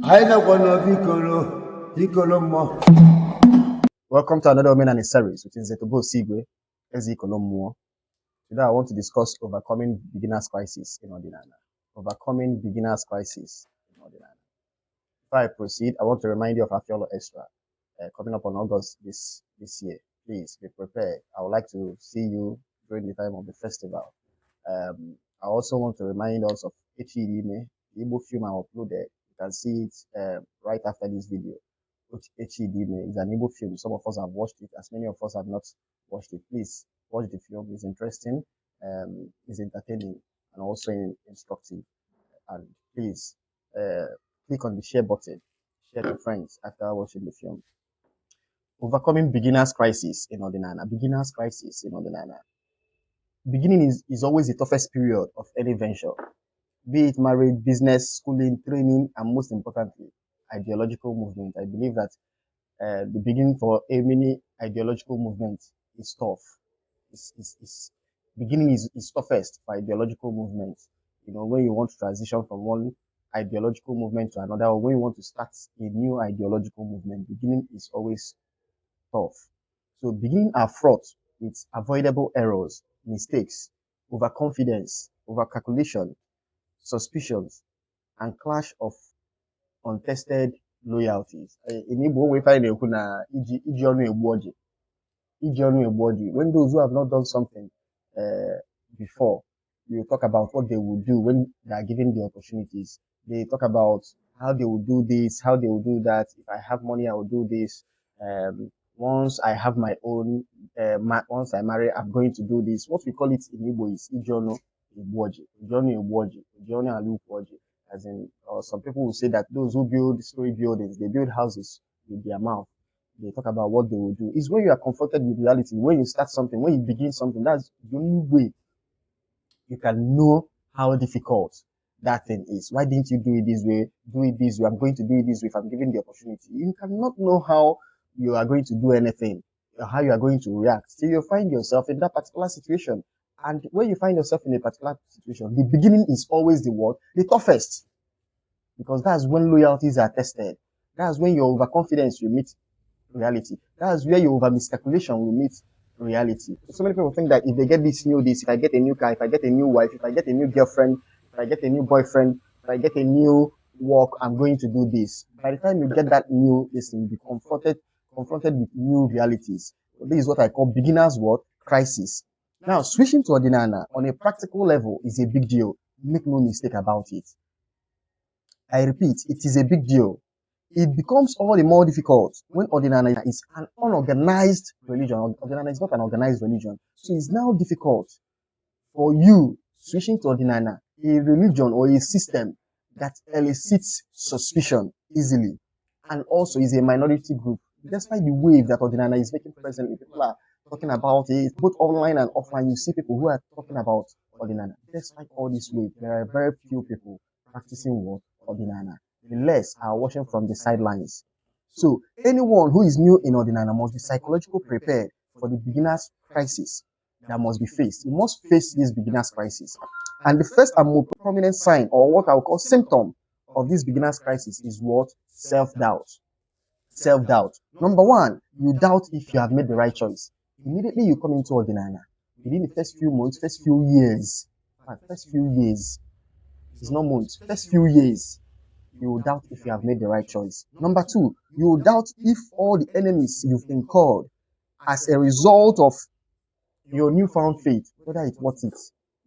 Welcome to another Odinani series, which is Zetobo Sigwe, Ezi Kolomuo. Today I want to discuss overcoming beginner's crisis in Odinana. Overcoming beginner's crisis in Odinana. Before I proceed, I want to remind you of Afiolo Extra coming up on August this year. Please be prepared. I would like to see you during the time of the festival. I also want to remind us of Echidime, the Igbo film I uploaded. You can see it right after this video. Echidime is an Igbo film. Some of us have watched it, as many of us have not watched it. Please watch the film. It's interesting, it's entertaining, and also instructive. And please click on the share button, share to friends after watching the film. Overcoming beginner's crisis in Odinana. Beginner's crisis in Odinana. Beginning is always the toughest period of any venture, be it marriage, business, schooling, training, and most importantly, ideological movement. I believe that the beginning for any ideological movement is tough. Beginning is toughest for ideological movement. You know, when you want to transition from one ideological movement to another, or when you want to start a new ideological movement, beginning is always tough. So beginning are fraught with avoidable errors, mistakes, overconfidence, overcalculation, suspicions, and clash of untested loyalties. In Igbo, we find when those who have not done something before, you talk about what they will do when they are given the opportunities. They talk about how they will do this, how they will do that. If I have money, I will do this. Once I have my own, once I marry, I'm going to do this. What we call it in Igbo is Ijono Igboji. As in, some people will say that those who build story buildings, they build houses with their mouth. They talk about what they will do. It's when you are confronted with reality, when you start something, when you begin something, that's the only way you can know how difficult that thing is. Why didn't you do it this way? Do it this way. I'm going to do it this way if I'm given the opportunity. You cannot know how you are going to do anything, or how you are going to react till you find yourself in that particular situation. And when you find yourself in a particular situation, the beginning is always the toughest. Because that's when loyalties are tested. That's when your overconfidence will meet reality. That's where your over miscalculation will meet reality. So many people think that if they get this, if I get a new car, if I get a new wife, if I get a new girlfriend, if I get a new boyfriend, if I get a new work, I'm going to do this. By the time you get that new this, you'll be confronted with new realities. This is what I call beginner's crisis. Now, switching to Odinana on a practical level is a big deal. Make no mistake about it. I repeat, it is a big deal. It becomes all the more difficult when Odinana is an unorganized religion. Odinana is not an organized religion. So it's now difficult for you switching to Odinana, a religion or a system that elicits suspicion easily, and also is a minority group. Despite the wave that Odinana is making presently, people are talking about it, both online and offline. You see people who are talking about Odinana. Despite all this wave, there are very few people practicing Odinana. The less are watching from the sidelines. So anyone who is new in Odinana must be psychologically prepared for the beginner's crisis that must be faced. You must face this beginner's crisis. And the first and most prominent sign, or what I would call symptom of this beginner's crisis, is what? Self-doubt. Self-doubt. Number one, you doubt if you have made the right choice. Immediately you come into Odinana, within the first few months, first few years, it's not months, first few years, you will doubt if you have made the right choice. Number two, you will doubt if all the enemies you've incurred as a result of your newfound faith, whether it's worth it.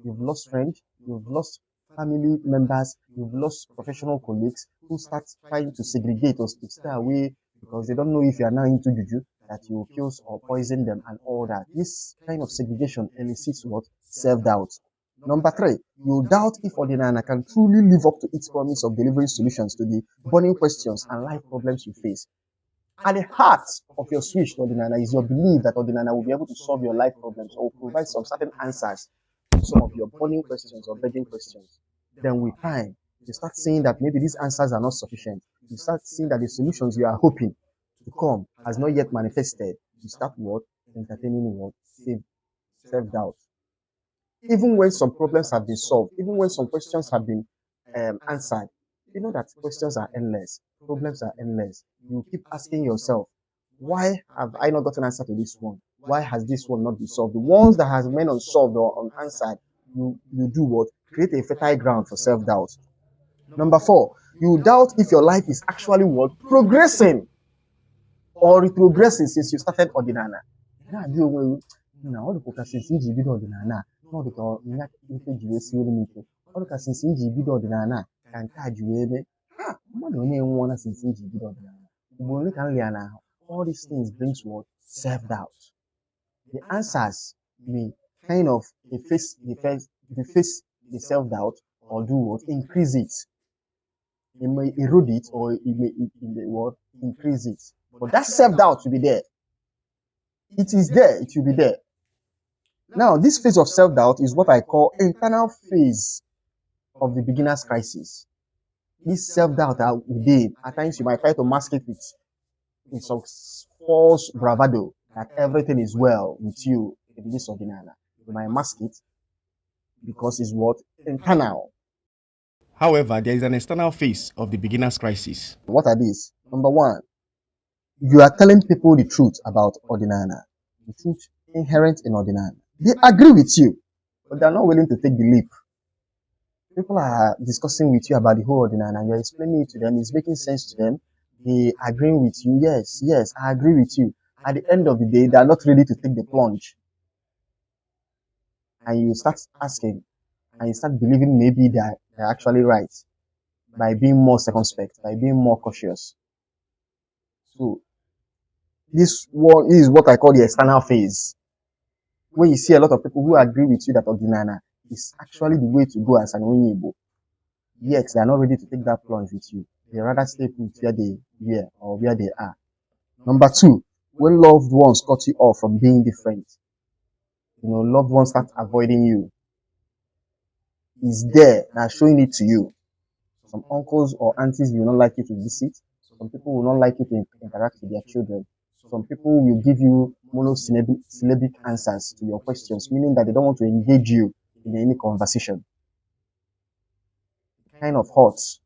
You've lost friends, you've lost family members, you've lost professional colleagues who start trying to segregate or stay away because they don't know if you are now into juju, that you will kill or poison them and all that. This kind of segregation elicits what? Self-doubt. Number three, you doubt if Odinana can truly live up to its promise of delivering solutions to the burning questions and life problems you face. At the heart of your switch to Odinana is your belief that Odinana will be able to solve your life problems or provide some certain answers to some of your burning questions or begging questions. Then with time, you start seeing that maybe these answers are not sufficient. You start seeing that the solutions you are hoping to come has not yet manifested. You start what? Entertaining what? Self-doubt. Even when some problems have been solved, even when some questions have been answered, You know that questions are endless, problems are endless. You keep asking yourself, why have I not gotten answer to this one? Why has this one not been solved? The ones that has remained unsolved or unanswered, you do what? Create a fertile ground for self-doubt. Number four, you doubt if your life is actually what? Progressing or retrogressing since you started Odinana. Na ọ dịkwa ka since iji bido ọdịnala a na ọ dịka ya ife ji wee siere m ike ọ dịka since iji bido ọdịnala a ka nke a ji wee mee ha mmadụ onye nwụọla since iji bido ọdịnala ugboro ole ka m lia n'ahụ all these things brings what self-doubt. The answers may kind of face the self-doubt or do what increase it. It may erode it or it may what increase it. But that self-doubt will be there. It is there, it will be there. Now, this phase of self-doubt is what I call internal phase of the beginner's crisis. This self-doubt within, at times you might try to mask it with some false bravado that everything is well with you in this ordinana. You might mask it because it's what? Internal. However, there is an external phase of the beginner's crisis. What are these? Number one, you are telling people the truth about ordinana, the truth inherent in ordinana. They agree with you, but they're not willing to take the leap. People are discussing with you about the whole ordinana, and you're explaining it to them, it's making sense to them. They agreeing with you, yes, I agree with you. At the end of the day, they're not ready to take the plunge. And you start asking, and you start believing maybe they're actually right by being more circumspect, by being more cautious. So, this one is what I call the external phase. When you see a lot of people who agree with you that Odinana is actually the way to go as an Onyibo, yet they are not ready to take that plunge with you. They rather stay put where they were or where they are. Number two, when loved ones cut you off from being different, loved ones start avoiding you. Is there, they're showing it to you. Some uncles or aunties will not like you to visit. Some people will not like you to interact with their children. Some people will give you monosyllabic answers to your questions, meaning that they don't want to engage you in any conversation. It kind of hurts.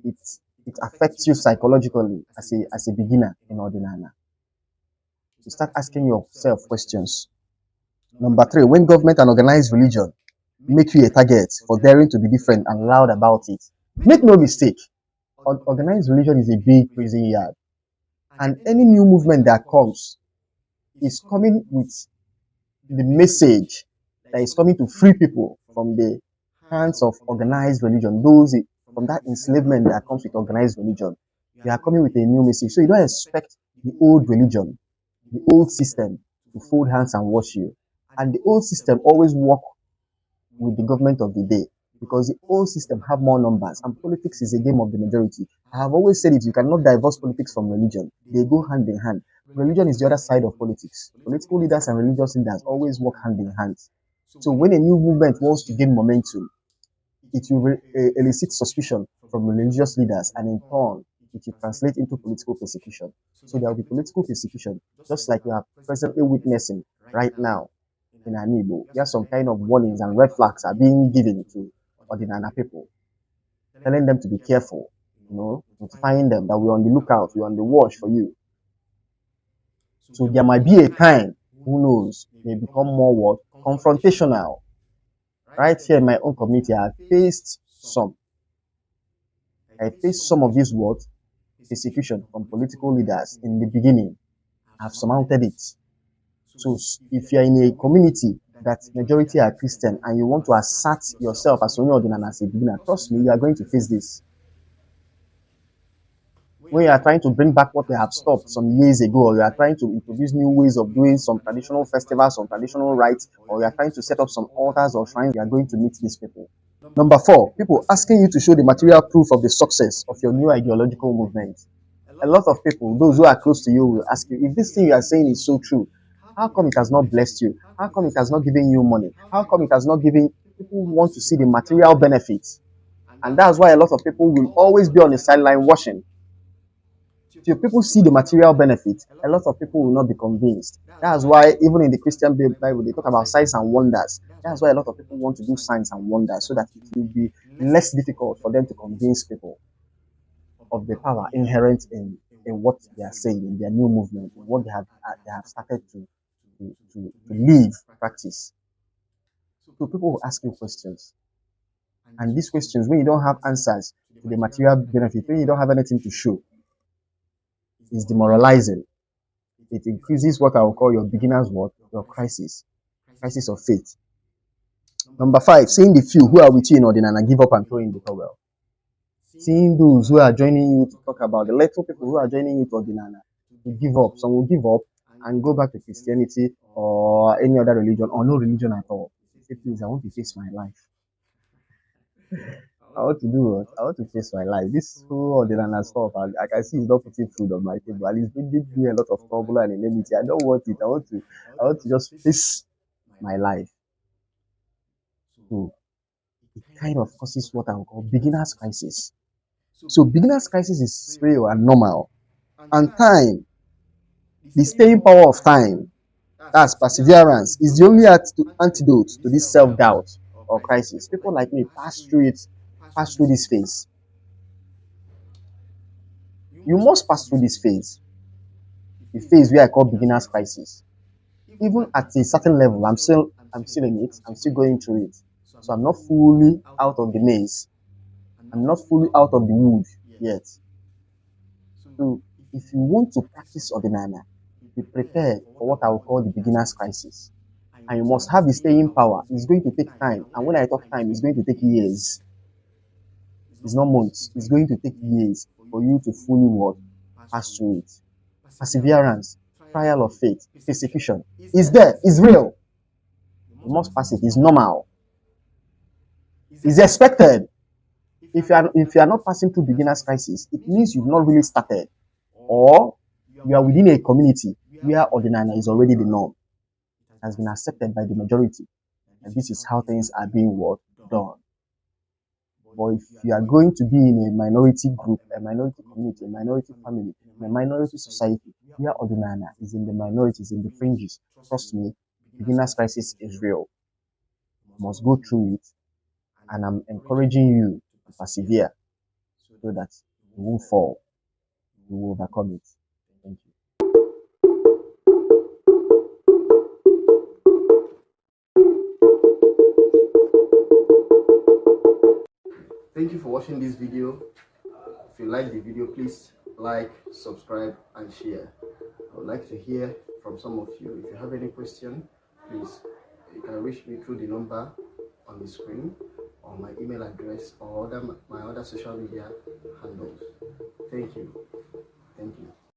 It affects you psychologically as a beginner in Ordinana. You start asking yourself questions. Number three, when government and organized religion make you a target for daring to be different and loud about it. Make no mistake, organized religion is a big prison yard. And any new movement that comes is coming with the message that is coming to free people from the hands of organized religion, those from that enslavement that comes with organized religion. They are coming with a new message. So you don't expect the old religion, the old system to fold hands and wash you. And the old system always work with the government of the day because the old system have more numbers and politics is a game of the majority. I have always said it, you cannot divorce politics from religion. They go hand in hand. Religion is the other side of politics. Political leaders and religious leaders always work hand in hand. So when a new movement wants to gain momentum, it will elicit suspicion from religious leaders and in turn, it will translate into political persecution. So there will be political persecution, just like we are presently witnessing right now in Anibo. There are some kind of warnings and red flags are being given to Odinana people, telling them to be careful, notifying them that we're on the lookout, we're on the watch for you. So there might be a time, who knows, may become more what? Confrontational. Right here in my own community, I faced some of these words, persecution from political leaders in the beginning. I've surmounted it. So if you're in a community that majority are Christian and you want to assert yourself as only ordinary as a beginner, trust me, you are going to face this. When you are trying to bring back what they have stopped some years ago, or you are trying to introduce new ways of doing some traditional festivals, some traditional rites, or you are trying to set up some altars or shrines, you are going to meet these people. Number four, people asking you to show the material proof of the success of your new ideological movement. A lot of people, those who are close to you, will ask you, if this thing you are saying is so true, how come it has not blessed you? How come it has not given you money? How come it has not given people who want to see the material benefits? And that's why a lot of people will always be on the sideline watching Till people see the material benefit, a lot of people will not be convinced. That's why even in the Christian Bible, they talk about signs and wonders. That's why a lot of people want to do signs and wonders so that it will be less difficult for them to convince people of the power inherent in what they are saying, in their new movement, in what they have started to live, practice. So people will ask you questions. And these questions, when you don't have answers to the material benefit, when you don't have anything to show, is demoralizing. It increases what I will call your beginner's what? Your crisis of faith. Number 5, seeing the few who are with you in Odinani give up and throw in the towel. Seeing those who are joining you to talk about the little people who are joining you to Odinani to give up. Some will give up and go back to Christianity or any other religion or no religion at all. Say, please, I want to face my life. I want to do what? I want to face my life. This whole Odinani stuff, I can see it's not putting food on my table. And it's bringing me a lot of trouble and enmity. I don't want it. I want to just face my life. So it kind of causes what I would call beginner's crisis. So beginner's crisis is real and normal. And time, the staying power of time, that's perseverance, is the only antidote to this self-doubt or crisis. People like me pass through this phase. You must pass through this phase, the phase where I call beginner's crisis. Even at a certain level, I'm still in it. I'm still going through it. So I'm not fully out of the maze. I'm not fully out of the wood yet. So if you want to practice Odinana, be prepared for what I will call the beginner's crisis. And you must have the staying power. It's going to take time. And when I talk time, it's going to take years. It's not months. It's going to take years for you to fully what? Pass through it. Perseverance, trial of faith, persecution is there. It's real. You must pass it. It's normal. It's expected. If you are not passing through beginner's crisis, it means you've not really started, or you are within a community where Odinani is already the norm. It has been accepted by the majority, and this is how things are being done. But if you are going to be in a minority group, a minority community, a minority family, in a minority society where Odinani is in the minorities, in the fringes, trust me, beginner's crisis is real. You must go through it, and I'm encouraging you to persevere so that you won't fall, you will overcome it. Thank you. Thank you for watching this video. If you like the video, please like, subscribe, and share. I would like to hear from some of you. If you have any question, please, you can reach me through the number on the screen or my email address or my other social media handles. Thank you. Thank you.